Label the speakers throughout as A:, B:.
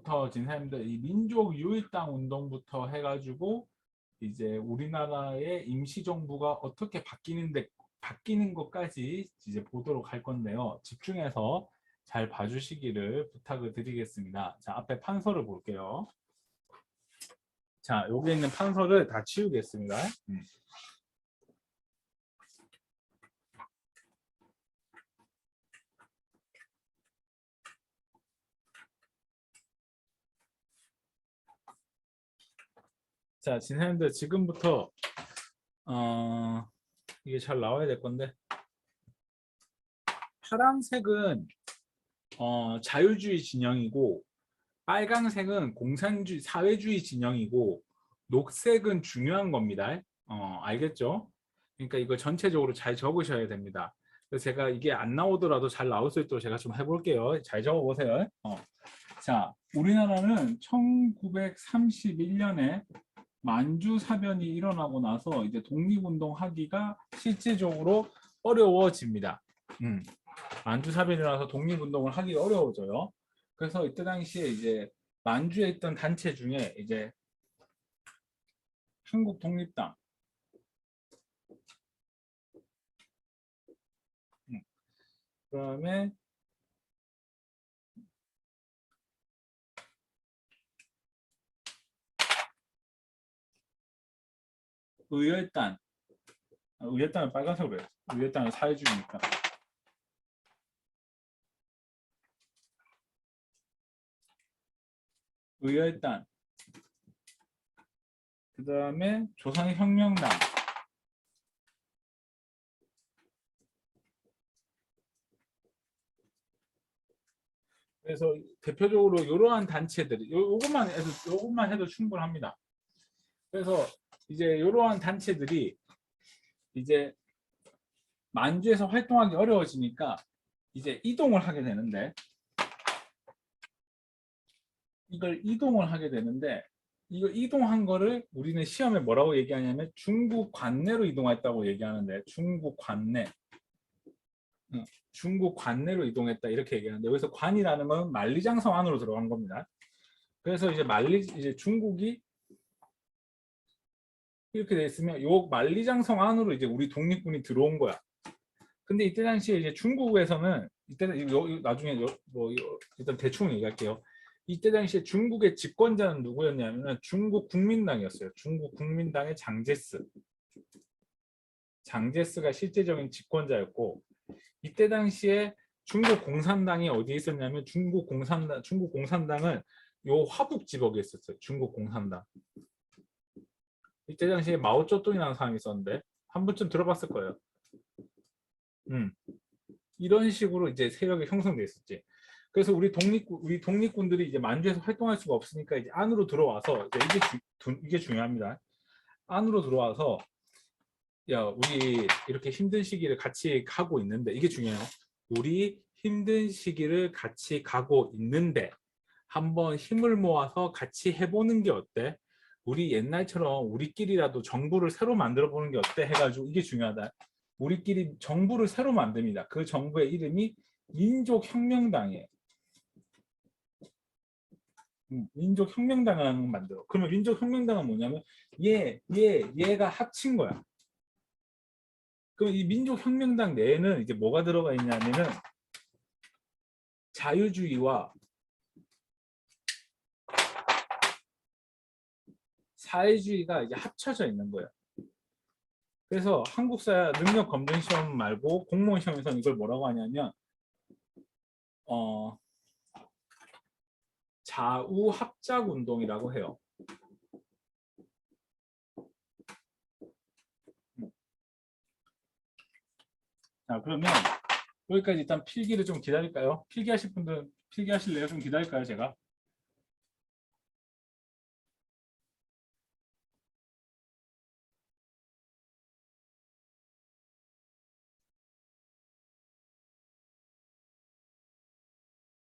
A: 지금부터 진사님들 이 민족 유일당 운동부터 해가지고 이제 우리나라의 임시정부가 어떻게 바뀌는 것까지 이제 보도록 할 건데요. 집중해서 잘 봐주시기를 부탁을 드리겠습니다. 자, 앞에 판서를 볼게요. 자, 여기 있는 판서를 다 치우겠습니다. 자, 진사님들 지금부터 이게 잘 나와야 될 건데 파란색은 자유주의 진영이고 빨강색은 공산주의 사회주의 진영이고 녹색은 중요한 겁니다. 알겠죠? 그러니까 이거 전체적으로 잘 적으셔야 됩니다. 그래서 제가 이게 안 나오더라도 잘 나올 수 있도록 제가 좀 해볼게요. 잘 적어보세요. 자, 우리나라는 1931년에 만주사변이 일어나고 나서 이제 독립운동 하기가 실질적으로 어려워집니다. 만주사변이 일어나서 독립운동을 하기 어려워져요. 그래서 이때 당시에 이제 만주에 있던 단체 중에 이제 한국독립당, 그다음에 의열단, 의열단은 빨간색으로 해요. 의열단은 사회주의니까. 의열단, 그 다음에 조선혁명당, 그래서 대표적으로 이러한 단체들이 요것만 해도 충분합니다. 그래서 이제 이러한 단체들이 이제 만주에서 활동하기 어려워지니까 이제 이동을 하게 되는데 이걸 이동을 하게 되는데 이거 이동한 거를 우리는 시험에 뭐라고 얘기하냐면 중국 관내로 이동했다고 얘기하는데 중국 관내, 중국 관내로 이동했다 이렇게 얘기하는데 여기서 관이라는 건 만리장성 안으로 들어간 겁니다. 그래서 이제 중국이 이렇게 돼 있으면 요 만리장성 안으로 이제 우리 독립군이 들어온 거야. 근데 이때 당시에 이제 중국에서는 이때는 나중에 일단 대충 얘기할게요. 이때 당시에 중국의 집권자는 누구였냐면 중국 국민당이었어요. 중국 국민당의 장제스가 실제적인 집권자였고 이때 당시에 중국 공산당이 어디에 있었냐면 중국 공산당은 요 화북 지역에 있었어요. 중국 공산당. 이때 당시에 마오쩌둥이라는 사람이 있었는데 한 번쯤 들어봤을 거예요. 이런 식으로 이제 세력이 형성돼 있었지. 그래서 우리 독립군들이 이제 만주에서 활동할 수가 없으니까 이제 안으로 들어와서 이제 이게 중요합니다. 안으로 들어와서 야, 우리 이렇게 힘든 시기를 같이 가고 있는데 이게 중요해요. 우리 힘든 시기를 같이 가고 있는데 한번 힘을 모아서 같이 해보는 게 어때? 우리 옛날처럼 우리끼리라도 정부를 새로 만들어 보는 게 어때? 해가지고 이게 중요하다. 우리끼리 정부를 새로 만듭니다. 그 정부의 이름이 민족혁명당이에요. 민족혁명당을 만들어. 그러면 민족혁명당은 뭐냐면 얘가 합친 거야. 그럼 이 민족혁명당 내에는 이제 뭐가 들어가 있냐면은 자유주의와 사회주의가 이제 합쳐져 있는 거예요. 그래서 한국사 능력 검증 시험 말고 공무원 시험에서는 이걸 뭐라고 하냐면 좌우 합작 운동이라고 해요. 자, 그러면 여기까지 일단 필기를 좀 기다릴까요? 필기하실 분들 필기하실래요? 좀 기다릴까요, 제가?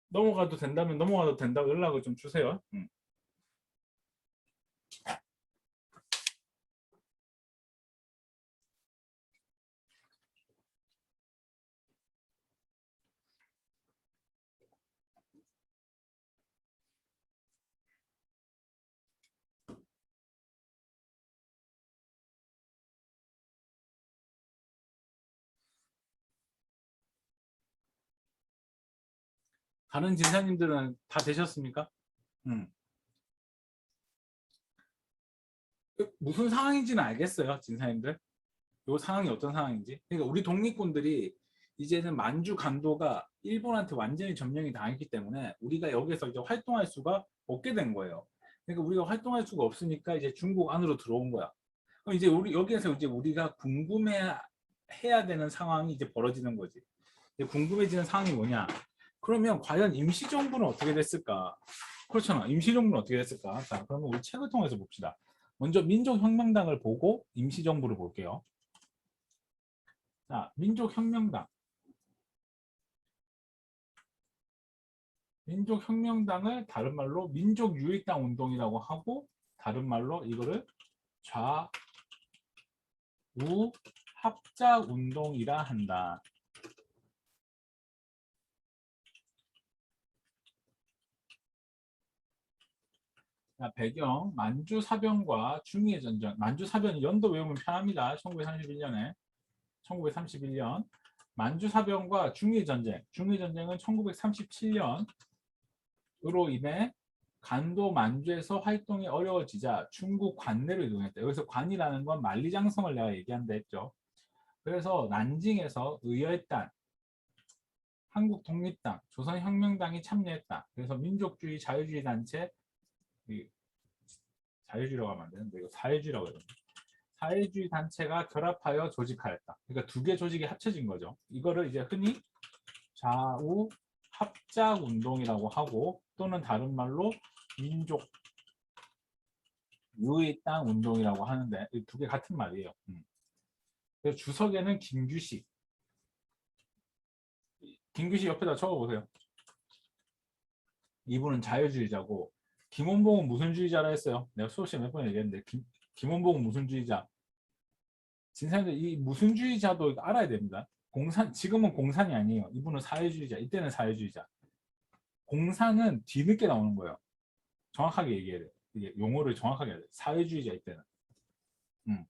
A: 넘어가도 된다면 넘어가도 된다고 연락을 좀 주세요. 다른 진사님들은 다 되셨습니까? 음. 무슨 상황인지는 알겠어요, 진사님들? 요 상황이 어떤 상황인지. 그러니까 우리 독립군들이 이제는 만주 간도가 일본한테 완전히 점령이 당했기 때문에 우리가 여기서 이제 활동할 수가 없게 된 거예요. 그러니까 우리가 활동할 수가 없으니까 이제 중국 안으로 들어온 거야. 그럼 이제 우리 여기에서 이제 우리가 궁금해해야 되는 상황이 이제 벌어지는 거지. 이제 궁금해지는 상황이 뭐냐? 그러면 과연 임시정부는 어떻게 됐을까? 그렇잖아. 임시정부는 어떻게 됐을까? 자, 그러면 우리 책을 통해서 봅시다. 먼저 민족혁명당을 보고 임시정부를 볼게요. 자, 민족혁명당. 민족혁명당을 다른 말로 민족유익당 운동이라고 하고, 다른 말로 이거를 좌우합작 운동이라 한다. 자, 배경 만주사변과 중의의 전쟁. 만주사변 연도 외우면 편합니다. 1931년에 1931년 만주사변과 중의의 전쟁. 중의의 전쟁은 1937년으로 인해 간도 만주에서 활동이 어려워지자 중국 관내로 이동했다. 여기서 관이라는 건 만리장성을 내가 얘기한다 했죠. 그래서 난징에서 의열단, 한국독립당, 조선혁명당이 참여했다. 그래서 민족주의 자유주의 단체, 자유주의라고 하면 안 되는데 이거 사회주의라고 해야 되나? 사회주의 단체가 결합하여 조직하였다. 그러니까 두 개 조직이 합쳐진 거죠. 이거를 이제 흔히 좌우 합작 운동이라고 하고, 또는 다른 말로 민족 유의땅 운동이라고 하는데, 이 두 개 같은 말이에요. 그래서 주석에는 김규식. 김규식 옆에다 적어보세요. 이분은 자유주의자고, 김원봉은 무슨 주의자라 했어요? 내가 수업 시간에 몇 번 얘기했는데, 김원봉은 무슨 주의자? 진사님들 이 무슨 주의자도 알아야 됩니다. 공산, 지금은 공산이 아니에요. 이분은 사회주의자, 이때는 사회주의자. 공산은 뒤늦게 나오는 거예요. 정확하게 얘기해야 돼요. 이게 용어를 정확하게 해야 돼요. 사회주의자 이때는. 음.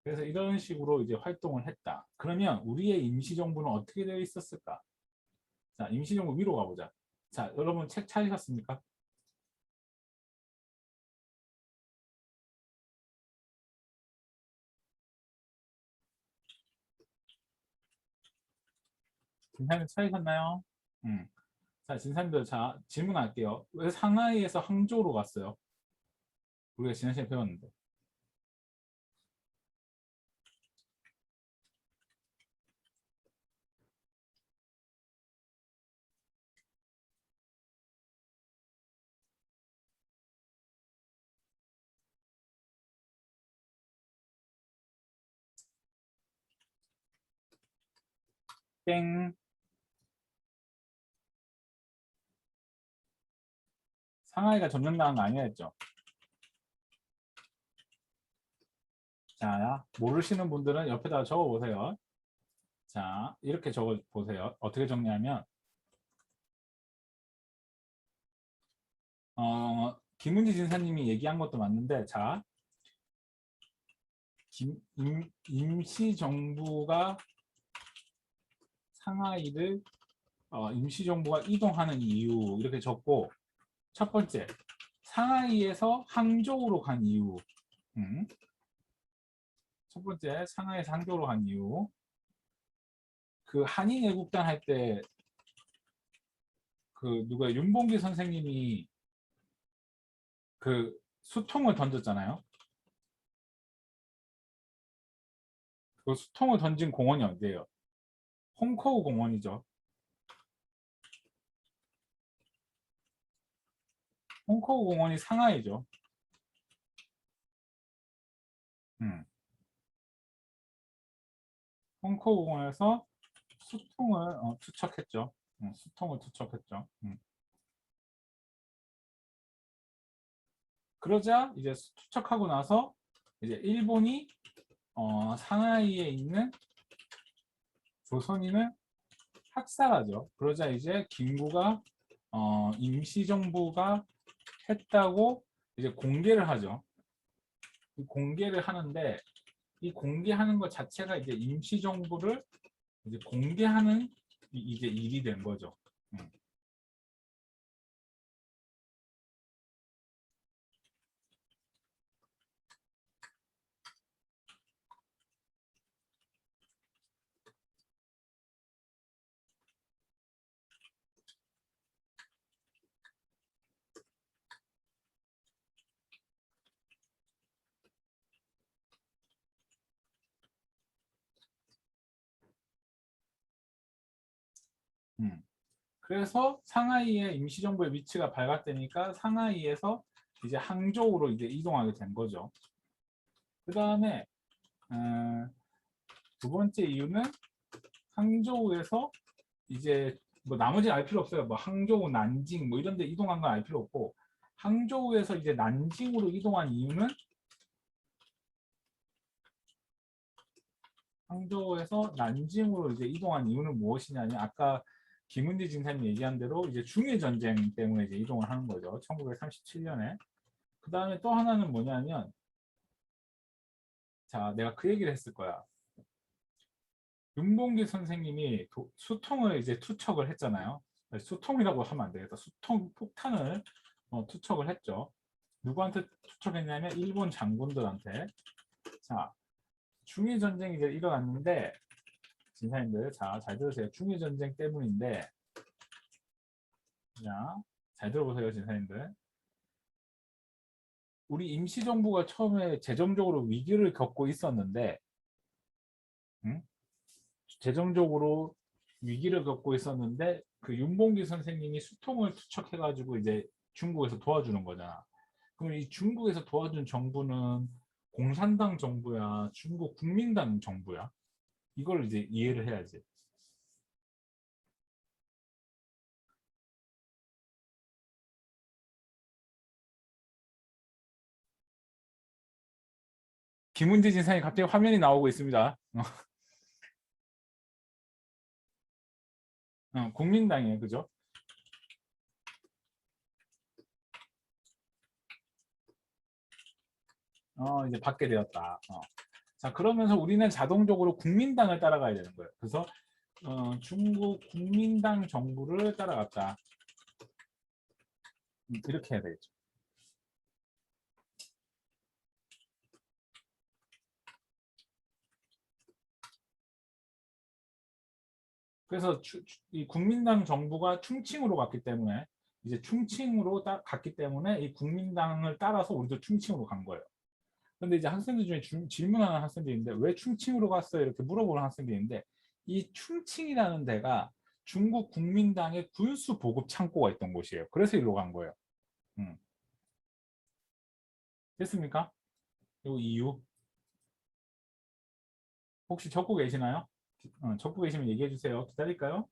A: 그래서 이런 식으로 이제 활동을 했다. 그러면 우리의 임시정부는 어떻게 되어 있었을까? 자, 임시정부 위로 가보자. 자, 여러분 책 찾으셨습니까? 진사님 찾으셨나요? 자, 진사님들 자 질문할게요. 왜 상하이에서 항저우로 갔어요? 우리가 지난 시간에 배웠는데. 땡. 상하이가 점령당한 거 아니야 했죠? 자, 모르시는 분들은 옆에다가 적어보세요. 자, 이렇게 적어보세요. 어떻게 정리하면 김은지 진사님이 얘기한 것도 맞는데, 자, 임시정부가 상하이를 임시정부가 이동하는 이유 이렇게 적고, 첫 번째, 상하이에서 항저우로 간 이유. 첫 번째, 상하이에서 항저우로 간 이유. 그 한인애국단 할 때 그 누가 윤봉기 선생님이 그 수통을 던졌잖아요. 그 수통을 던진 공원이 어디예요? 홍커우 공원이죠. 홍커우 공원이 상하이죠. 음. 홍커우 공원에서 수통을 투척했죠. 수통을 투척했죠. 그러자 이제 투척하고 나서 이제 일본이 상하이에 있는 조선인을 학살하죠. 그러자 이제 김구가 임시정부가 했다고 이제 공개를 하죠. 이 공개를 하는데, 이 공개하는 것 자체가 이제 임시정부를 이제 공개하는 이제 일이 된 거죠. 그래서 상하이의 임시정부의 위치가 발각되니까 상하이에서 이제 항저우로 이제 이동하게 된 거죠. 그 다음에 두 번째 이유는 항저우에서 이제 뭐 나머지 알 필요 없어요. 뭐 항저우, 난징 뭐 이런 데 이동한 건 알 필요 없고, 항저우에서 이제 난징으로 이동한 이유는, 항저우에서 난징으로 이제 이동한 이유는 무엇이냐면, 아까 김은지 진사님 얘기한 대로 이제 중일 전쟁 때문에 이제 이동을 하는 거죠. 1937년에. 그 다음에 또 하나는 뭐냐면, 자, 내가 그 얘기를 했을 거야. 윤봉길 선생님이 수통을 이제 투척을 했잖아요. 수통이라고 하면 안 되겠다. 수통 폭탄을 투척을 했죠. 누구한테 투척했냐면 일본 장군들한테. 자, 중일 전쟁이 이제 일어났는데, 진사님들, 자, 잘 들으세요. 중일 전쟁 때문인데, 자, 잘 들어보세요, 진사님들. 우리 임시정부가 처음에 재정적으로 위기를 겪고 있었는데, 응? 재정적으로 위기를 겪고 있었는데, 그 윤봉길 선생님이 수통을 투척해가지고 이제 중국에서 도와주는 거잖아. 그럼 이 중국에서 도와준 정부는 공산당 정부야, 중국 국민당 정부야? 이걸 이제 이해를 해야지. 김은지 진상이 갑자기 화면이 나오고 있습니다. 국민당이에요, 그죠? 이제 받게 되었다. 자, 그러면서 우리는 자동적으로 국민당을 따라가야 되는 거예요. 그래서 중국 국민당 정부를 따라갔다. 이렇게 해야 되겠죠. 그래서 이 국민당 정부가 충칭으로 갔기 때문에, 이제 충칭으로 갔기 때문에 이 국민당을 따라서 우리도 충칭으로 간 거예요. 근데 이제 학생들 중에 질문하는 학생들이 있는데, 왜 충칭으로 갔어요? 이렇게 물어보는 학생들이 있는데, 이 충칭이라는 데가 중국 국민당의 군수 보급 창고가 있던 곳이에요. 그래서 일로 간 거예요. 음. 됐습니까? 이 이유 혹시 적고 계시나요? 적고 계시면 얘기해 주세요. 기다릴까요?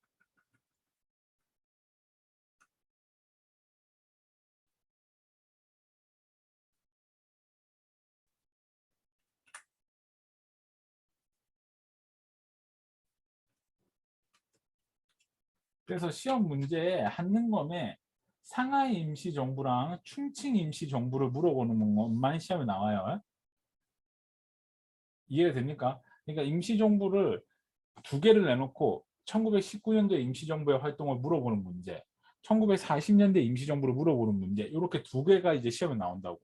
A: 그래서 시험 문제에 한능검에 상하이 임시정부랑 충칭 임시정부를 물어보는 것만 시험에 나와요. 이해가 됩니까? 그러니까 임시정부를 두 개를 내놓고 1919년도에 임시정부의 활동을 물어보는 문제, 1940년대 임시정부를 물어보는 문제, 이렇게 두 개가 이제 시험에 나온다고.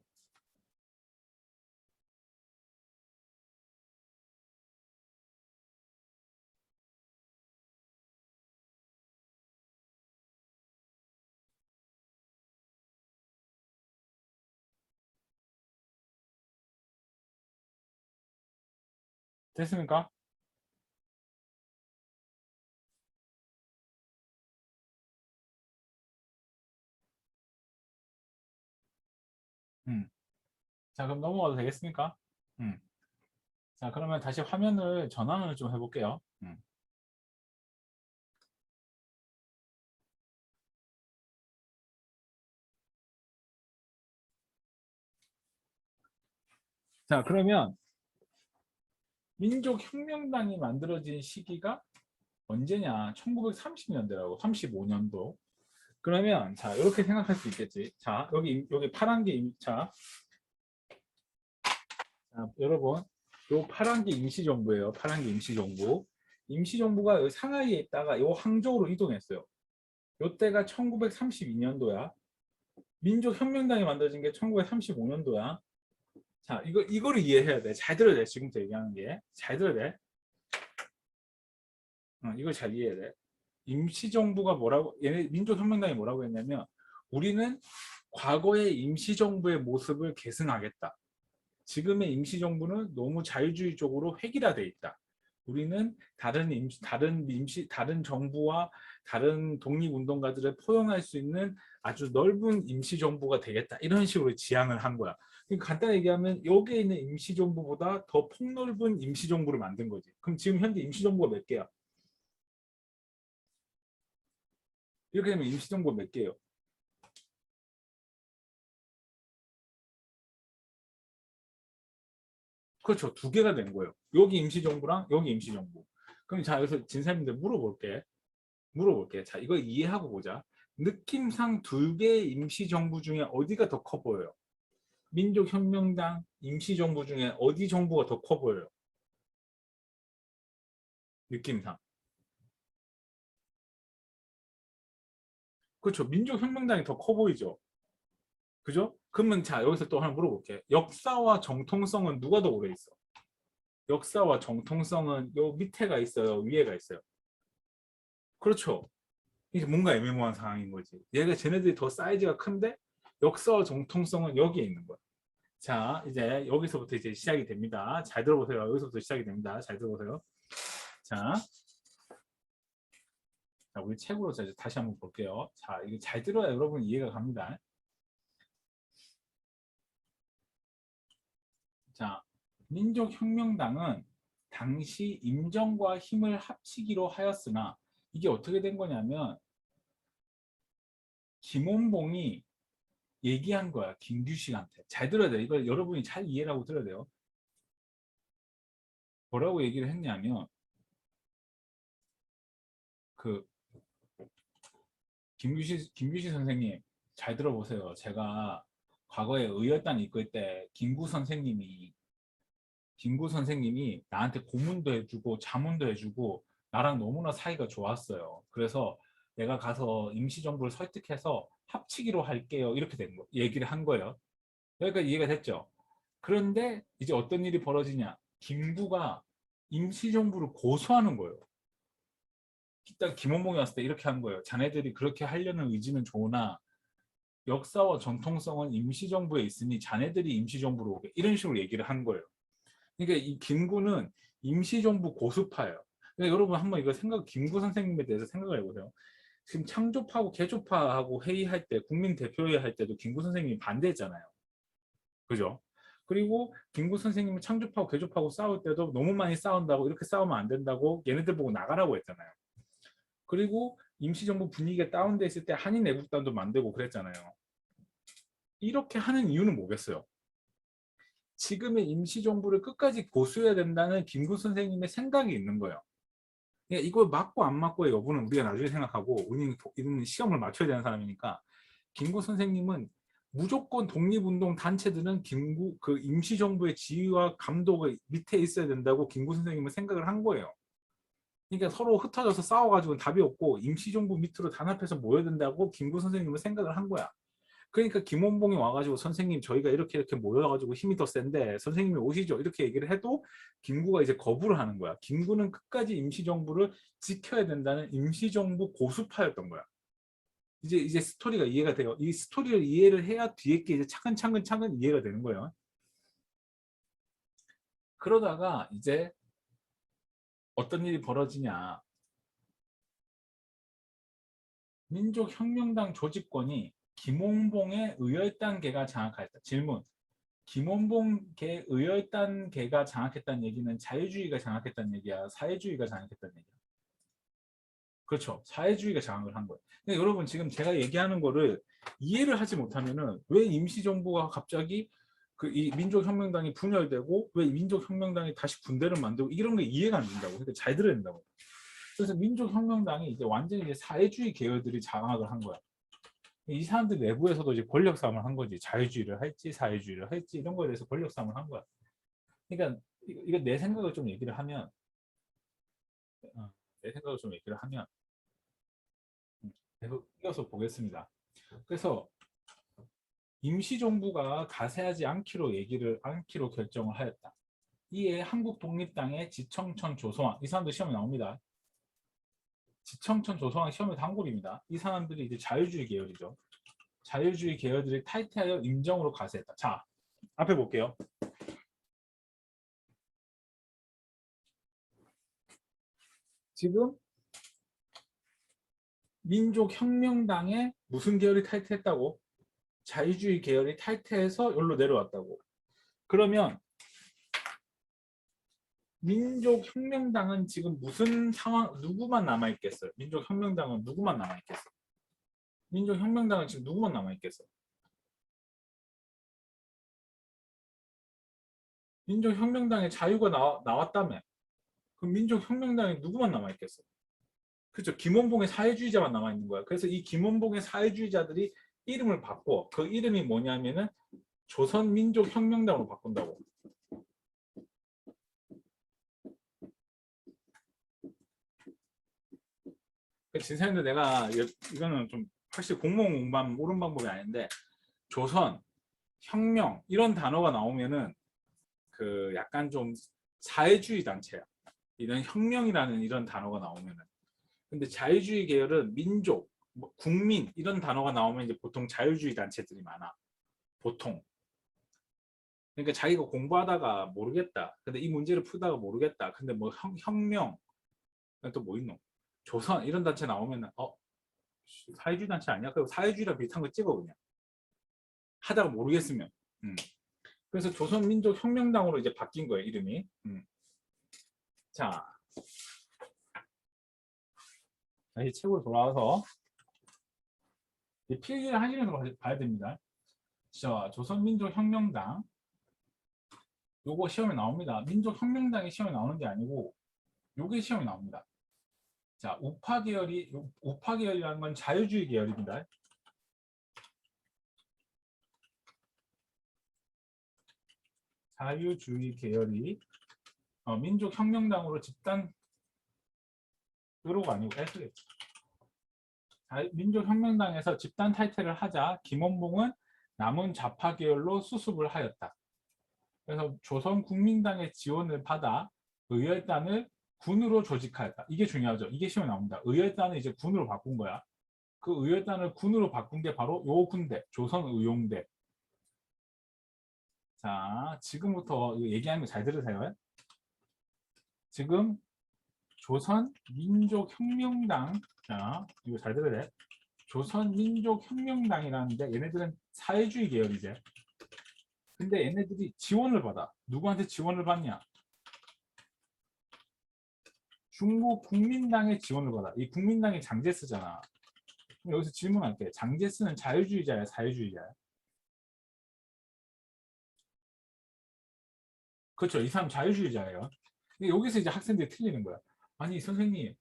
A: 됐습니까? 음. 자, 그럼 넘어가도 되겠습니까? 음. 자, 그러면 다시 화면을 전환을 좀 해볼게요. 자, 그러면 민족혁명당이 만들어진 시기가 언제냐? 1930년대라고, 35년도. 그러면 자, 이렇게 생각할 수 있겠지. 자, 여기 파란 게 자, 여러분, 요 파란 게 임시정부예요. 파란 게 임시정부. 임시정부가 여기 상하이에 있다가 요 항저우로 이동했어요. 요때가 1932년도야. 민족혁명당이 만들어진 게 1935년도야. 자, 이거를 이해해야 돼. 잘 들어야 돼. 지금부터 얘기하는 게. 잘 들어야 돼. 이걸 잘 이해해야 돼. 임시정부가 뭐라고, 얘네 민족혁명당이 뭐라고 했냐면, 우리는 과거의 임시정부의 모습을 계승하겠다. 지금의 임시정부는 너무 자유주의적으로 획일화돼 있다. 우리는 다른 정부와 다른 독립운동가들을 포용할 수 있는 아주 넓은 임시정부가 되겠다. 이런 식으로 지향을 한 거야. 그러니까 간단히 얘기하면 여기에 있는 임시정부보다 더 폭넓은 임시정부를 만든 거지. 그럼 지금 현재 임시정부가 몇 개야? 이렇게 되면 임시정부가 몇 개예요? 그렇죠. 두 개가 된 거예요. 여기 임시정부랑 여기 임시정부. 그럼 자, 여기서 진사님들 물어볼게. 자, 이거 이해하고 보자. 느낌상 두 개의 임시정부 중에 어디가 더 커 보여요? 민족혁명당 임시정부 중에 어디 정부가 더 커 보여요? 느낌상. 그렇죠. 민족혁명당이 더 커 보이죠. 그죠? 그러면 자, 여기서 또 하나 물어볼게. 역사와 정통성은 누가 더 오래 있어? 역사와 정통성은 요 밑에가 있어요, 위에가 있어요? 그렇죠. 이게 뭔가 애매모호한 상황인 거지. 쟤네들이 더 사이즈가 큰데 역사와 정통성은 여기에 있는 거야. 자, 이제 여기서부터 이제 시작이 됩니다. 잘 들어보세요. 여기서부터 시작이 됩니다. 잘 들어보세요. 자, 우리 책으로 다시 한번 볼게요. 자, 이게 잘 들어야 여러분 이해가 갑니다. 자, 민족혁명당은 당시 임정과 힘을 합치기로 하였으나 이게 어떻게 된 거냐면 김원봉이 얘기한 거야. 김규식한테. 잘 들어야 돼. 이걸 여러분이 잘 이해를 하고 들어야 돼요. 뭐라고 얘기를 했냐면 그 김규식 선생님 잘 들어보세요. 제가 과거에 의열단 이끌 때 김구 선생님이 나한테 고문도 해주고 자문도 해주고 나랑 너무나 사이가 좋았어요. 그래서 내가 가서 임시정부를 설득해서 합치기로 할게요. 이렇게 된 거, 얘기를 한 거예요. 여기까지 이해가 됐죠? 그런데 이제 어떤 일이 벌어지냐? 김구가 임시정부를 고소하는 거예요. 일단 김원봉이 왔을 때 이렇게 한 거예요. 자네들이 그렇게 하려는 의지는 좋으나 역사와 전통성은 임시정부에 있으니 자네들이 임시정부로 오게 이런 식으로 얘기를 한 거예요. 그러니까 이 김구는 임시정부 고수파예요. 그러니까 여러분 한번 이거 김구 선생님에 대해서 생각을 해보세요. 지금 창조파하고 개조파하고 회의할 때 국민 대표회의 할 때도 김구 선생님이 반대했잖아요. 그죠? 그리고 김구 선생님은 창조파하고 개조파하고 싸울 때도 너무 많이 싸운다고 이렇게 싸우면 안 된다고 얘네들 보고 나가라고 했잖아요. 그리고 임시정부 분위기가 다운돼 있을 때 한인애국단도 만들고 그랬잖아요. 이렇게 하는 이유는 뭐겠어요? 지금의 임시정부를 끝까지 고수해야 된다는 김구 선생님의 생각이 있는 거예요. 그러니까 이걸 맞고 안 맞고의 여부는 우리가 나중에 생각하고 우리는 시험을 맞춰야 되는 사람이니까 김구 선생님은 무조건 독립운동 단체들은 그 임시정부의 지휘와 감독의 밑에 있어야 된다고 김구 선생님은 생각을 한 거예요. 그러니까 서로 흩어져서 싸워가지고 답이 없고 임시정부 밑으로 단합해서 모여야 된다고 김구 선생님은 생각을 한 거야. 그러니까 김원봉이 와가지고 선생님 저희가 이렇게 모여가지고 힘이 더 센데 선생님이 오시죠 이렇게 얘기를 해도 김구가 이제 거부를 하는 거야. 김구는 끝까지 임시정부를 지켜야 된다는 임시정부 고수파였던 거야. 이제 스토리가 이해가 돼요. 이 스토리를 이해를 해야 뒤에 게 이제 차근차근 이해가 되는 거예요. 그러다가 이제 어떤 일이 벌어지냐. 민족혁명당 조직권이 김원봉의 의열단계가 장악하였다. 질문. 김원봉계 의열단계가 장악했다는 얘기는 자유주의가 장악했다는 얘기야? 사회주의가 장악했다는 얘기야? 그렇죠. 사회주의가 장악을 한 거예요. 근데 여러분 지금 제가 얘기하는 거를 이해를 하지 못하면은 왜 임시정부가 갑자기 이 민족혁명당이 분열되고 왜 민족혁명당이 다시 군대를 만들고 이런 게 이해가 안 된다고. 그러니까 잘 들어야 된다고. 그래서 민족혁명당이 이제 완전히 이제 사회주의 계열들이 장악을 한 거야. 이 사람들 내부에서도 이제 권력 싸움을 한 거지. 자유주의를 할지 사회주의를 할지 이런 거에 대해서 권력 싸움을 한 거야. 그러니까 이거 내 생각을 좀 얘기를 하면 내 생각을 좀 얘기를 하면 계속 이어서 보겠습니다. 그래서 임시정부가 가세하지 않기로 결정을 하였다. 이에 한국독립당의 지청천 조성왕 이 사람들 시험에 나옵니다. 지청천 조성왕 시험의 단골입니다. 이 사람들이 이제 자유주의 계열이죠. 자유주의 계열들이 탈퇴하여 임정으로 가세했다. 자, 앞에 볼게요. 지금 민족혁명당의 무슨 계열이 탈퇴했다고? 자유주의 계열이 탈퇴해서 여기로 내려왔다고. 그러면 민족혁명당은 지금 무슨 상황, 누구만 남아있겠어요? 민족혁명당은 누구만 남아있겠어? 민족혁명당은 지금 누구만 남아있겠어? 민족혁명당의 자유가 나왔다며. 그럼 민족혁명당에 누구만 남아있겠어? 그렇죠. 김원봉의 사회주의자만 남아있는 거야. 그래서 이 김원봉의 사회주의자들이 이름을 바꿔. 그 이름이 뭐냐면은 조선민족혁명당으로 바꾼다고. 진사님도 내가 이거는 좀 확실히 공무원 공부하면 옳은 방법이 아닌데 조선, 혁명 이런 단어가 나오면은 그 약간 좀 사회주의 단체야. 이런 혁명이라는 이런 단어가 나오면은. 근데 자유주의 계열은 민족, 뭐 국민 이런 단어가 나오면 이제 보통 자유주의 단체들이 많아. 보통. 그러니까 자기가 공부하다가 모르겠다. 근데 이 문제를 풀다가 모르겠다. 근데 뭐 혁명 또 뭐 있노? 조선 이런 단체 나오면은 사회주의 단체 아니야? 그럼 사회주의랑 비슷한 거 찍어 그냥. 하다가 모르겠으면. 그래서 조선민족혁명당으로 이제 바뀐 거예요 이름이. 자, 다시 책으로 돌아와서 필기를 하시면서 봐야 됩니다. 자, 조선민족혁명당 요거 시험에 나옵니다. 민족혁명당이 시험에 나오는 게 아니고 요게 시험에 나옵니다. 자, 우파 계열이라는 건 자유주의 계열입니다. 자유주의 계열이 민족혁명당으로 집단 의로가 아니고 민족혁명당에서 집단 탈퇴를 하자 김원봉은 남은 좌파 계열로 수습을 하였다. 그래서 조선국민당의 지원을 받아 의열단을 군으로 조직하였다. 이게 중요하죠. 이게 시험에 나옵니다. 의열단을 이제 군으로 바꾼 거야. 그 의열단을 군으로 바꾼 게 바로 요 군대, 조선의용대. 자, 지금부터 얘기하는 거 잘 들으세요. 지금 조선민족혁명당, 자, 이거 잘 들어야 돼. 조선민족혁명당이라는데 얘네들은 사회주의 계열이지. 근데 얘네들이 지원을 받아. 누구한테 지원을 받냐? 중국 국민당의 지원을 받아. 이 국민당이 장제스잖아. 여기서 질문할게. 장제스는 자유주의자야, 사회주의자야? 그렇죠. 이 사람 자유주의자예요. 근데 여기서 이제 학생들이 틀리는 거야. 아니 선생님,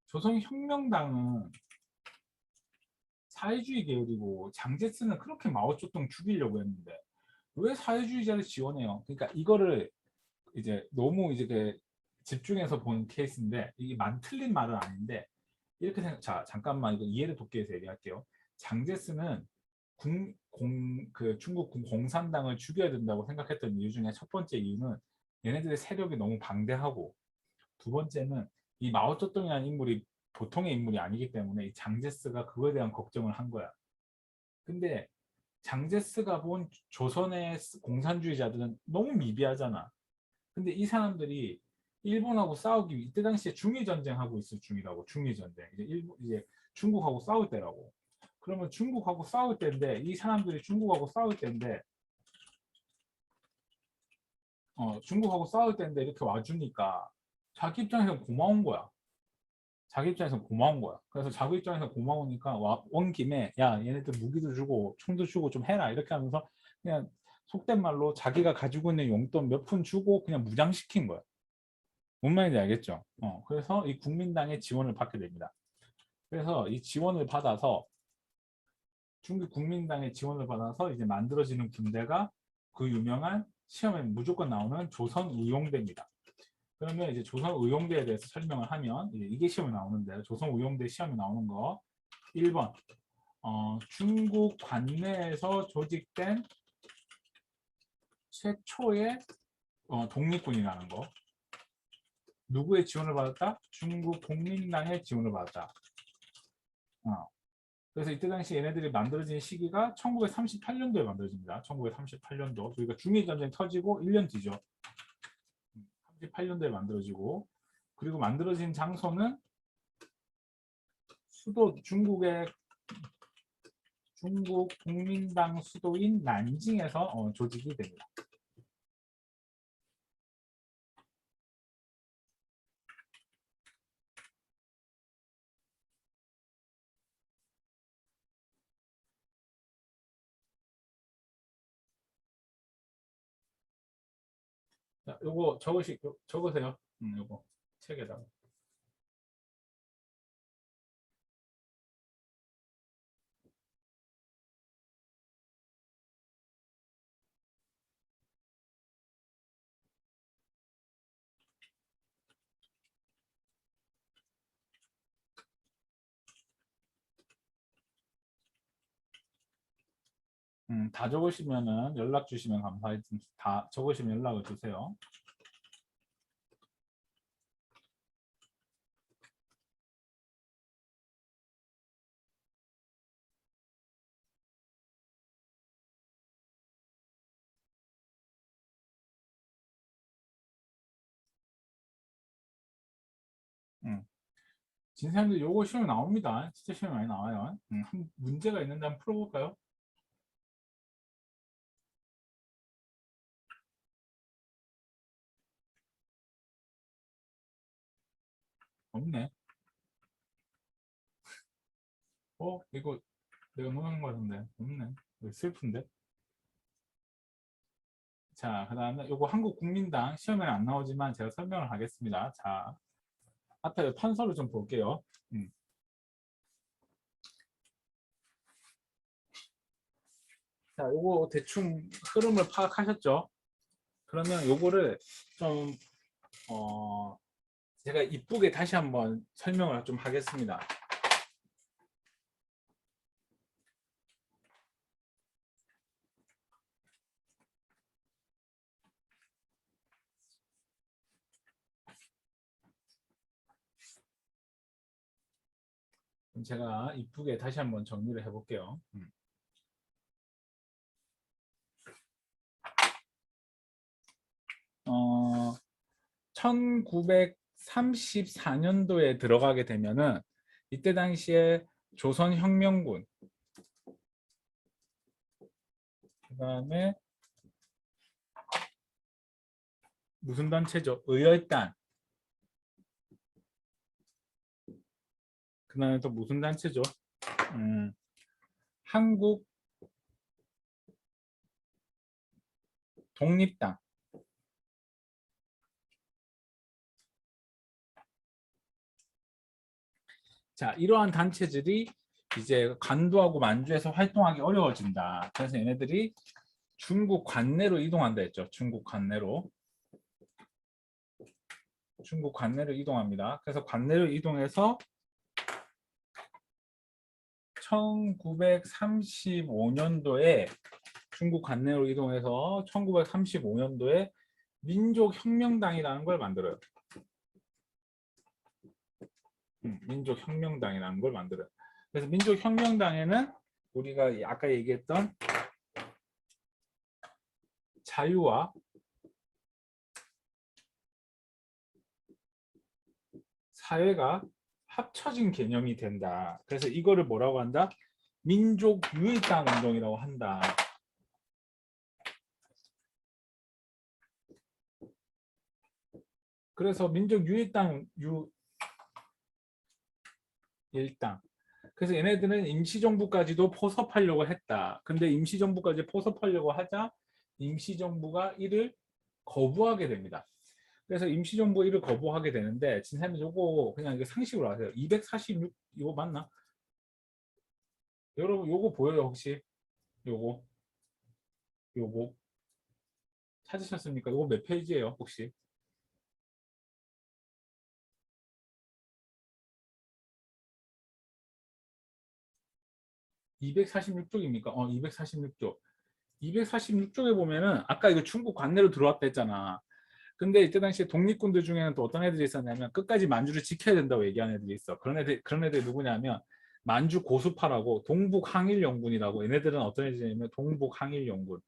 A: 조선혁명당은 사회주의 계열이고 장제스는 그렇게 마오쩌둥 죽이려고 했는데 왜 사회주의자를 지원해요? 그러니까 이거를 이제 너무 이제 집중해서 본 케이스인데 이게 틀린 말은 아닌데 이렇게 자 잠깐만 이거 이해를 돕기 위해서 얘기할게요. 장제스는 중국 공산당을 죽여야 된다고 생각했던 이유 중에 첫 번째 이유는 얘네들의 세력이 너무 방대하고 두 번째는 이 마오쩌둥이라는 인물이 보통의 인물이 아니기 때문에 이 장제스가 그거에 대한 걱정을 한 거야. 근데 장제스가 본 조선의 공산주의자들은 너무 미비하잖아. 근데 이 사람들이 일본하고 싸우기 이때 당시에 중일전쟁하고 있을 중이라고. 중일전쟁 이제 중국하고 싸울 때라고. 그러면 중국하고 싸울 때인데 이 사람들이 중국하고 싸울 때인데 중국하고 싸울 때인데 이렇게 와주니까 자기 입장에서 고마운 거야. 자기 입장에서 고마운 거야. 그래서 자기 입장에서 고마우니까 온 김에 야 얘네들 무기도 주고 총도 주고 좀 해라 이렇게 하면서 그냥 속된 말로 자기가 가지고 있는 용돈 몇 푼 주고 그냥 무장시킨 거야. 뭔 말인지 알겠죠? 그래서 이 국민당의 지원을 받게 됩니다. 그래서 이 지원을 받아서 중국 국민당의 지원을 받아서 이제 만들어지는 군대가 그 유명한 시험에 무조건 나오는 조선의용대입니다. 그러면 이제 조선의용대에 대해서 설명을 하면 이게 시험에 나오는데 조선의용대 시험에 나오는 거 1번 중국 관내에서 조직된 최초의 독립군이라는 거. 누구의 지원을 받았다? 중국 국민당의 지원을 받았다. 그래서 이때 당시 얘네들이 만들어진 시기가 1938년도에 만들어집니다. 1938년도. 그러니까 중일전쟁 터지고 1년 뒤죠. 38년도에 만들어지고 그리고 만들어진 장소는 수도 중국 국민당 수도인 난징에서 조직이 됩니다. 자, 요거 적으세요. 요거 책에다가. 다 적으시면은 연락 주시면 감사하겠습니다. 다 적으시면 연락을 주세요. 진사님들 요거 시험에 나옵니다. 진짜 시험에 많이 나와요. 문제가 있는데 한번 풀어볼까요? 없네. 이거 내가 놓은 거 같은데 없네. 슬픈데. 자, 그 다음에 요거 한국국민당 시험에 안 나오지만 제가 설명을 하겠습니다. 자, 앞에 판서를 좀 볼게요. 자, 요거 대충 흐름을 파악하셨죠? 그러면 요거를 좀 제가 이쁘게 다시 한번 설명을 좀 하겠습니다. 그럼 제가 이쁘게 다시 한번 정리를 해볼게요. 1934년도에 들어가게 되면은 이때 당시에 조선혁명군, 그 다음에 무슨 단체죠? 의열단, 그 다음에 또 무슨 단체죠? 한국 독립당. 자, 이러한 단체들이 이제 간도하고 만주에서 활동하기 어려워진다. 그래서 얘네들이 중국 관내로 이동한다 했죠. 중국 관내로 이동합니다. 그래서 관내로 이동해서 1935년도에 중국 관내로 이동해서 1935년도에 민족혁명당이라는 걸 만들어요. 민족혁명당이라는 걸 만들어요. 그래서 민족혁명당에는 우리가 아까 얘기했던 자유와 사회가 합쳐진 개념이 된다. 그래서 이거를 뭐라고 한다? 민족유일당 운동이라고 한다. 그래서 민족유일당 그래서 얘네들은 임시정부까지도 포섭하려고 했다. 근데 임시정부까지 포섭하려고 하자 임시정부가 이를 거부하게 됩니다. 그래서 임시정부 이를 거부하게 되는데 진사님 요거 그냥 이게 상식으로 아세요. 246 이거 맞나? 여러분 요거 보여요 혹시? 요거 찾으셨습니까? 요거 몇 페이지예요 혹시? 246쪽입니까? 246쪽. 246쪽에 보면은 아까 이거 중국 관내로 들어왔다 했잖아. 근데 이때 당시에 독립군들 중에는 또 어떤 애들이 있었냐면 끝까지 만주를 지켜야 된다고 얘기하는 애들이 있어. 그런 애들이 누구냐면 만주 고수파라고 동북항일연군이라고. 얘네들은 어떤 애들이냐면 동북항일연군.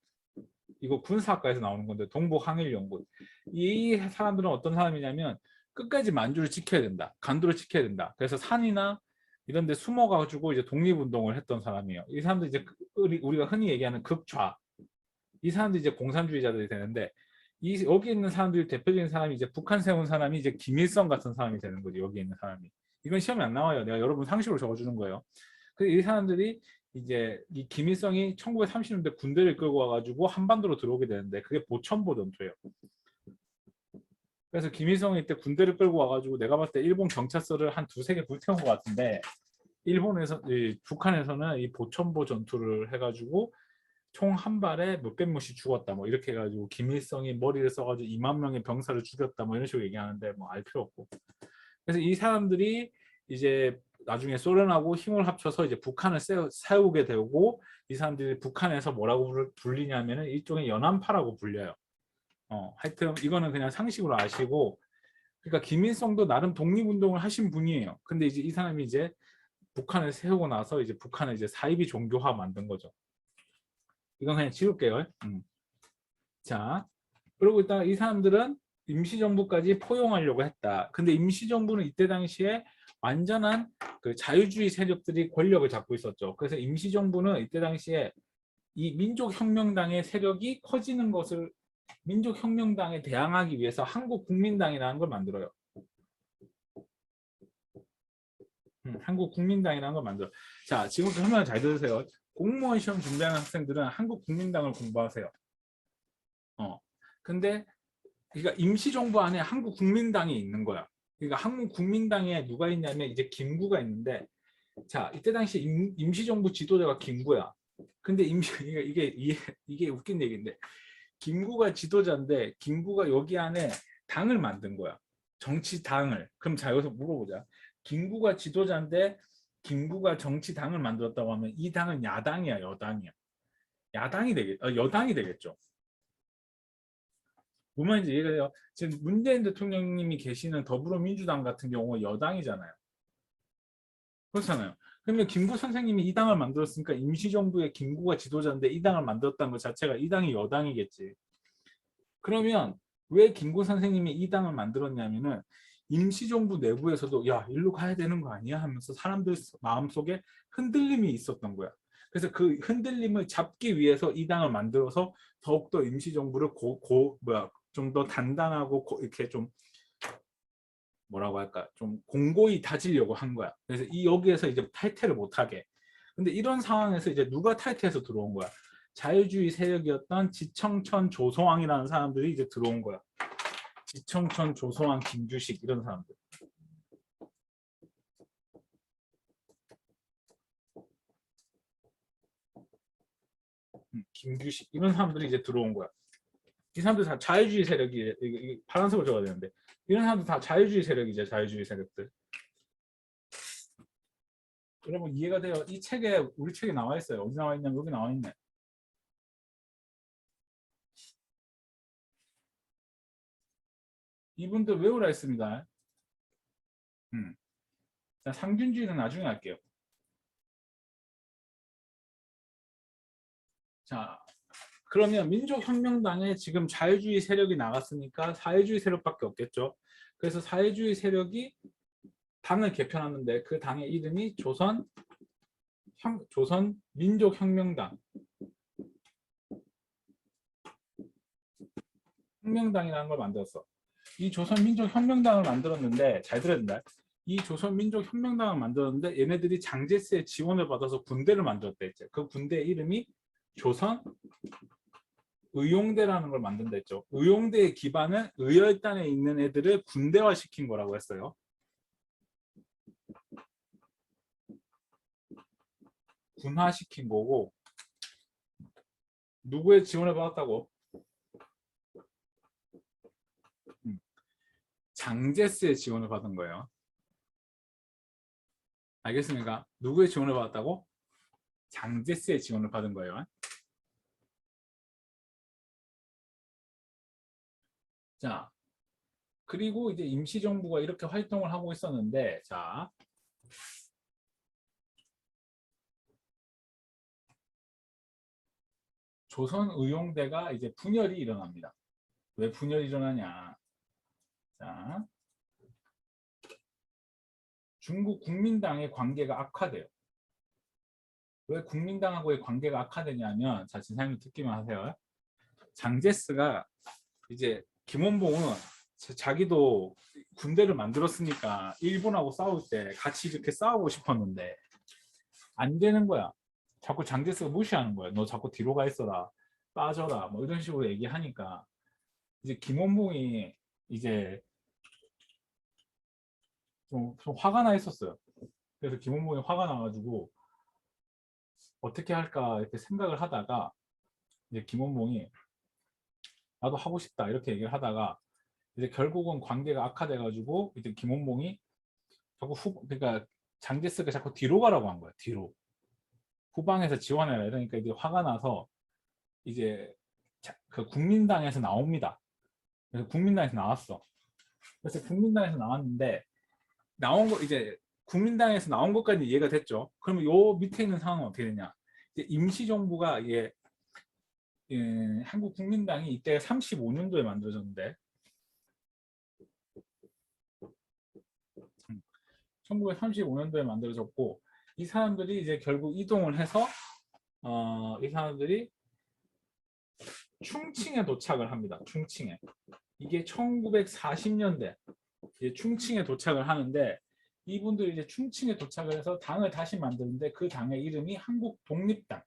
A: 이거 군사학과에서 나오는 건데 동북항일연군. 이 사람들은 어떤 사람이냐면 끝까지 만주를 지켜야 된다. 간도를 지켜야 된다. 그래서 산이나 이런 데 숨어가지고 이제 독립운동을 했던 사람이에요. 이 사람들 이제 우리가 흔히 얘기하는 극좌. 이 사람들이 이제 공산주의자들이 되는데 여기 있는 사람들이 대표적인 사람이 이제 북한 세운 사람이 이제 김일성 같은 사람이 되는 거죠. 여기 있는 사람이. 이건 시험에 안 나와요. 내가 여러분 상식으로 적어주는 거예요. 그래서 이 사람들이 이제 이 김일성이 1930년대 군대를 끌고 와가지고 한반도로 들어오게 되는데 그게 보천보 전투예요. 그래서 김일성이 이때 군대를 끌고 와가지고 내가 봤을 때 일본 경찰서를 한 두세 개 불태운 것 같은데 북한에서는 이 보천보 전투를 해가지고 총 한 발에 몇백 명씩 죽었다 뭐 이렇게 해가지고 김일성이 머리를 써가지고 2만 명의 병사를 죽였다 뭐 이런 식으로 얘기하는데 뭐 알 필요 없고. 그래서 이 사람들이 이제 나중에 소련하고 힘을 합쳐서 이제 북한을 세우게 되고 이 사람들이 북한에서 뭐라고 불리냐면은 일종의 연안파라고 불려요. 하여튼 이거는 그냥 상식으로 아시고, 그러니까 김일성도 나름 독립운동을 하신 분이에요. 근데 이제 이 사람이 이제 북한을 세우고 나서 이제 북한을 이제 사이비 종교화 만든 거죠. 이건 그냥 지울게요. 자, 그리고 일단 이 사람들은 임시정부까지 포용하려고 했다. 근데 임시정부는 이때 당시에 완전한 그 자유주의 세력들이 권력을 잡고 있었죠. 그래서 임시정부는 이때 당시에 이 민족혁명당의 세력이 커지는 것을 민족혁명당에 대항하기 위해서 한국국민당이라는 걸 만들어요. 한국국민당이라는 걸 만들어요. 자, 지금 설명 잘 들으세요. 공무원 시험 준비하는 학생들은 한국국민당을 공부하세요. 근데 그러니까 임시정부 안에 한국국민당이 있는 거야. 그러니까 한국국민당에 누가 있냐면 이제 김구가 있는데, 자, 이때 당시 임시정부 지도자가 김구야. 근데 이게 웃긴 얘기인데, 김구가 지도자인데 김구가 여기 안에 당을 만든 거야. 정치당을. 그럼 자, 여기서 물어보자. 김구가 지도자인데 김구가 정치당을 만들었다고 하면 이 당은 야당이야, 여당이야? 여당이 되겠죠. 뭔 말인지 이해가 돼요? 지금 문재인 대통령님이 계시는 더불어민주당 같은 경우가 여당이잖아요. 그렇잖아요. 그러면 김구 선생님이 이 당을 만들었으니까 임시정부의 김구가 지도자인데 이 당을 만들었다는 것 자체가 이 당이 여당이겠지. 그러면 왜 김구 선생님이 이 당을 만들었냐면은 임시정부 내부에서도 야, 일로 가야 되는 거 아니야 하면서 사람들 마음속에 흔들림이 있었던 거야. 그래서 그 흔들림을 잡기 위해서 이 당을 만들어서 더욱더 임시정부를 좀 더 단단하고 이렇게 좀 뭐라고 할까, 좀 공고히 다지려고 한 거야. 그래서 여기에서 이제 탈퇴를 못하게. 근데 이런 상황에서 이제 누가 탈퇴해서 들어온 거야? 자유주의 세력이었던 지청천 조성왕이라는 사람들이 이제 들어온 거야. 지청천 조성왕 김규식 이런 사람들. 김규식 이런 사람들이 이제 들어온 거야. 이 사람들 다 자유주의 세력이, 이게 파란색으로 적어야 되는데 이런 사람들 다 자유주의 세력이죠. 자유주의 세력들. 여러분 이해가 돼요? 이 책에, 우리 책에 나와 있어요. 어디 나와 있냐면 여기 나와 있네. 이분들 외우라 했습니다. 자, 상균주의는 나중에 할게요. 자, 그러면 민족혁명당에 지금 자유주의 세력이 나갔으니까 사회주의 세력밖에 없겠죠. 그래서 사회주의 세력이 당을 개편하는데 그 당의 이름이 조선민족혁명당. 혁명당이라는 걸 만들었어. 이 조선민족혁명당을 만들었는데 잘 들어야 된다. 이 조선민족혁명당을 만들었는데 얘네들이 장제스의 지원을 받아서 군대를 만들었다 했죠. 그 군대 이름이 조선 의용대라는 걸 만든다 했죠. 의용대의 기반은 의열단에 있는 애들을 군대화 시킨 거라고 했어요. 군화시킨 거고, 누구의 지원을 받았다고? 장제스의 지원을 받은 거예요. 알겠습니까? 누구의 지원을 받았다고? 장제스의 지원을 받은 거예요. 자, 그리고 이제 임시정부가 이렇게 활동을 하고 있었는데, 자, 조선의용대가 이제 분열이 일어납니다. 왜 분열이 일어나냐? 자, 중국 국민당의 관계가 악화돼요. 왜 국민당하고의 관계가 악화되냐면, 자, 진사님 듣기만 하세요. 장제스가 이제 김원봉은 자기도 군대를 만들었으니까 일본하고 싸울 때 같이 이렇게 싸우고 싶었는데 안 되는 거야. 자꾸 장제스가 무시하는 거야. 너 자꾸 뒤로 가 있어라, 빠져라, 뭐 이런 식으로 얘기하니까 이제 김원봉이 이제 좀 화가 나 있었어요. 그래서 김원봉이 화가 나가지고 어떻게 할까 이렇게 생각을 하다가 이제 김원봉이 나도 하고 싶다 이렇게 얘기를 하다가 이제 결국은 관계가 악화돼 가지고 이제 김원봉이 자꾸 그러니까 장제스가 자꾸 뒤로 가라고 한 거야. 뒤로 후방에서 지원해라 이러니까 이제 화가 나서 이제 그 국민당에서 나옵니다. 그래서 국민당에서 나왔어. 그래서 국민당에서 나왔는데 나온 거 이제 국민당에서 나온 것까지 이해가 됐죠. 그러면 요 밑에 있는 상황은 어떻게 되냐? 이제 임시정부가 이게 한국 국민당이 이때 35년도에 만들어졌는데 1935년도에 만들어졌고 이 사람들이 이제 결국 이동을 해서 이 사람들이 충칭에 도착을 합니다. 충칭에. 이게 1940년대 충칭에 도착을 하는데 이분들이 이제 충칭에 도착을 해서 당을 다시 만드는데 그 당의 이름이 한국 독립당.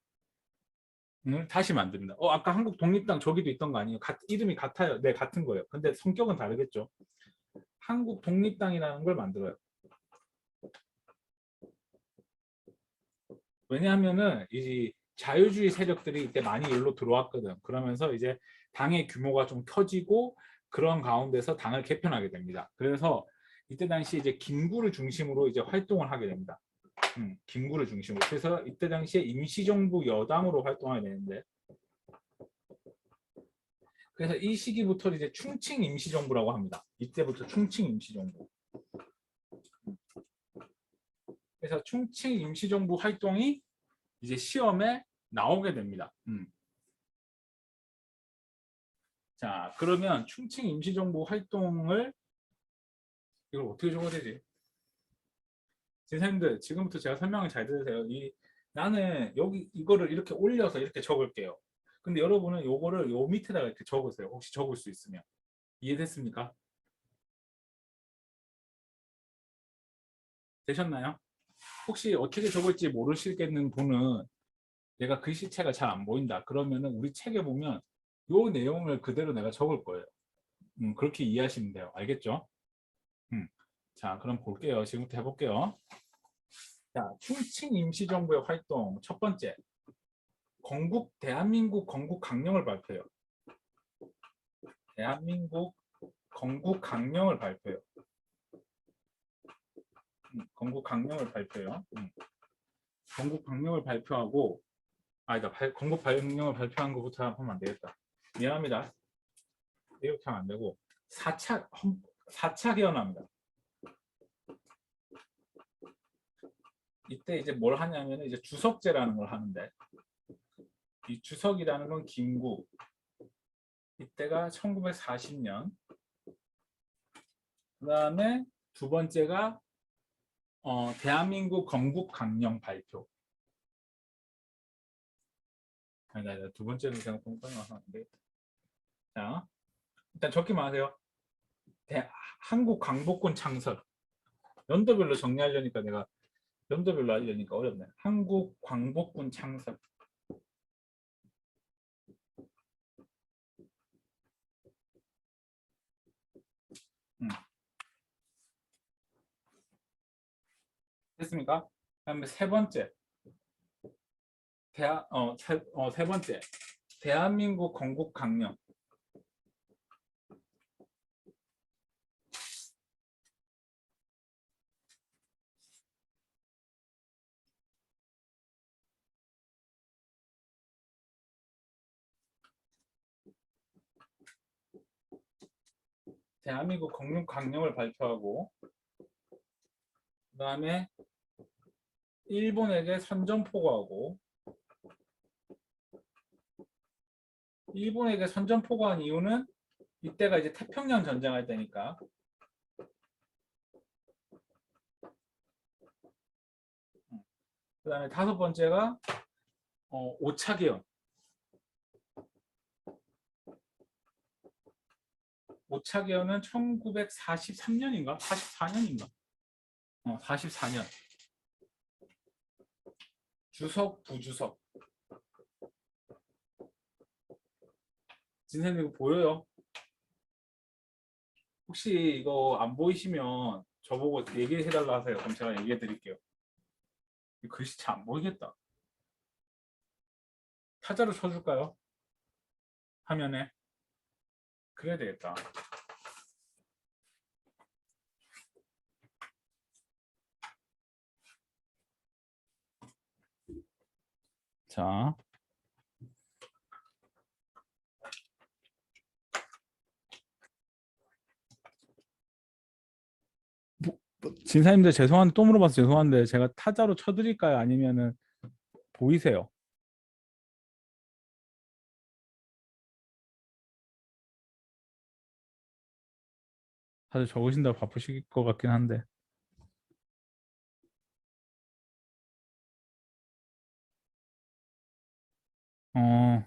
A: 을 다시 만듭니다. 아까 한국 독립당 저기도 있던 거 아니에요? 이름이 같아요. 네, 같은 거예요. 근데 성격은 다르겠죠. 한국 독립당이라는 걸 만들어요. 왜냐하면은 이 자유주의 세력들이 이때 많이 일로 들어왔거든. 그러면서 이제 당의 규모가 좀 커지고 그런 가운데서 당을 개편하게 됩니다. 그래서 이때 당시 이제 김구를 중심으로 이제 활동을 하게 됩니다. 김구를 중심으로. 그래서 이때 당시에 임시정부 여당으로 활동하게 되는데, 그래서 이 시기부터 이제 충칭 임시정부라고 합니다. 이때부터 충칭 임시정부. 그래서 충칭 임시정부 활동이 이제 시험에 나오게 됩니다. 자, 그러면 충칭 임시정부 활동을 이걸 어떻게 적어야 되지? 선생님들 지금부터 제가 설명을 잘 들으세요. 나는 여기 이거를 이렇게 올려서 이렇게 적을게요. 근데 여러분은 요거를 요 밑에다가 이렇게 적으세요. 혹시 적을 수 있으면. 이해됐습니까? 되셨나요? 혹시 어떻게 적을지 모르시겠는 분은 내가 글씨체가 잘 안 보인다. 그러면은 우리 책에 보면 요 내용을 그대로 내가 적을 거예요. 그렇게 이해하시면 돼요. 알겠죠? 자, 그럼 볼게요. 지금부터 해볼게요. 자, 충칭 임시정부의 활동 첫 번째, 대한민국 건국 강령을 발표해요. 대한민국 건국 강령을 발표해요. 건국 강령을 발표해요. 건국 강령을 발표하고 아니다. 건국 강령을 발표한 것부터 하면 안 되겠다. 미안합니다. 이렇게 하면 안 되고 4차 개헌합니다. 이때 이제 뭘 하냐면 이제 주석제라는 걸 하는데 이 주석이라는 건 김구. 이때가 1940년. 그 다음에 두 번째가 대한민국 건국 강령 발표. 아니다. 두 번째는 그냥 공부하면 안 되겠다. 자, 일단 적기만 하세요. 한국 광복군 창설. 연도별로 정리하려니까 내가 연도별로 하려니까 어렵네. 한국 광복군 창설. 됐습니까? 그다음에 세 번째. 세 번째. 대한민국 건국 강령. 대한민국 건국 강령을 발표하고 그다음에 일본에게 선전포고하고 일본에게 선전포고한 이유는 이때가 이제 태평양 전쟁할 때니까 그다음에 다섯 번째가 오차 개헌. 오차 개헌은 1943년인가? 44년인가? 44년. 주석, 부주석. 진선생님 이거 보여요? 혹시 이거 안 보이시면 저보고 얘기해달라 하세요. 그럼 제가 얘기해 드릴게요. 글씨체 안 보이겠다. 타자로 쳐줄까요? 화면에. 그래야 되겠다. 자. 진사님들 죄송한데 또 물어봐서 죄송한데 제가 타자로 쳐드릴까요? 아니면은 보이세요? 다들 적으신다고 바쁘실 것 같긴 한데. 어,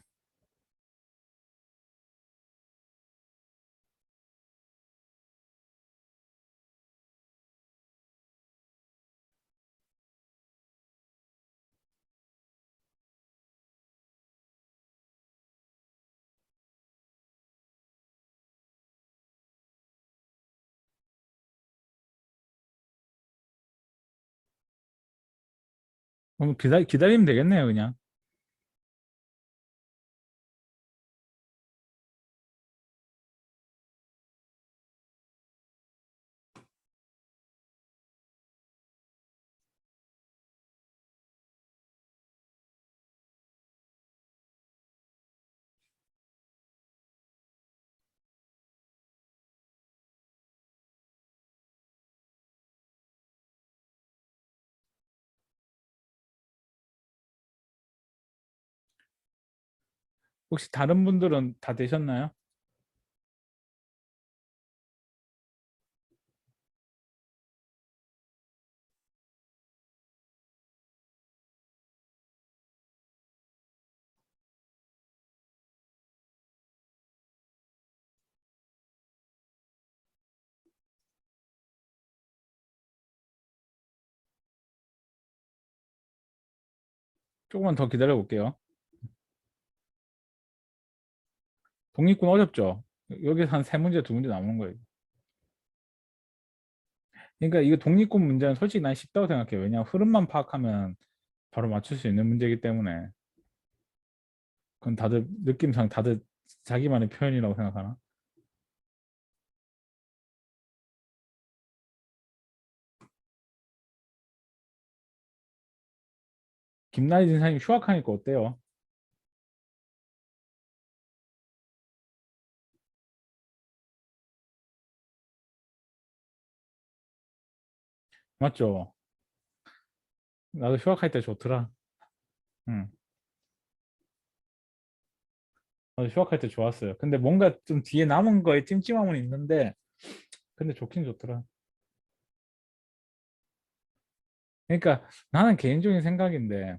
A: 그럼 기다리면 되겠네요, 그냥. 혹시 다른 분들은 다 되셨나요? 조금만 더 기다려 볼게요. 독립군 어렵죠? 여기서 한 세 문제, 두 문제 남은 거예요. 그러니까 이거 독립군 문제는 솔직히 난 쉽다고 생각해요. 왜냐하면 흐름만 파악하면 바로 맞출 수 있는 문제이기 때문에. 그건 다들 느낌상 다들 자기만의 표현이라고 생각하나? 김나희 진사님 휴학하니까 어때요? 맞죠? 나도 휴학할 때 좋더라. 응. 나도 휴학할 때 좋았어요. 근데 뭔가 좀 뒤에 남은 거에 찜찜함은 있는데, 근데 좋긴 좋더라. 그러니까 나는 개인적인 생각인데,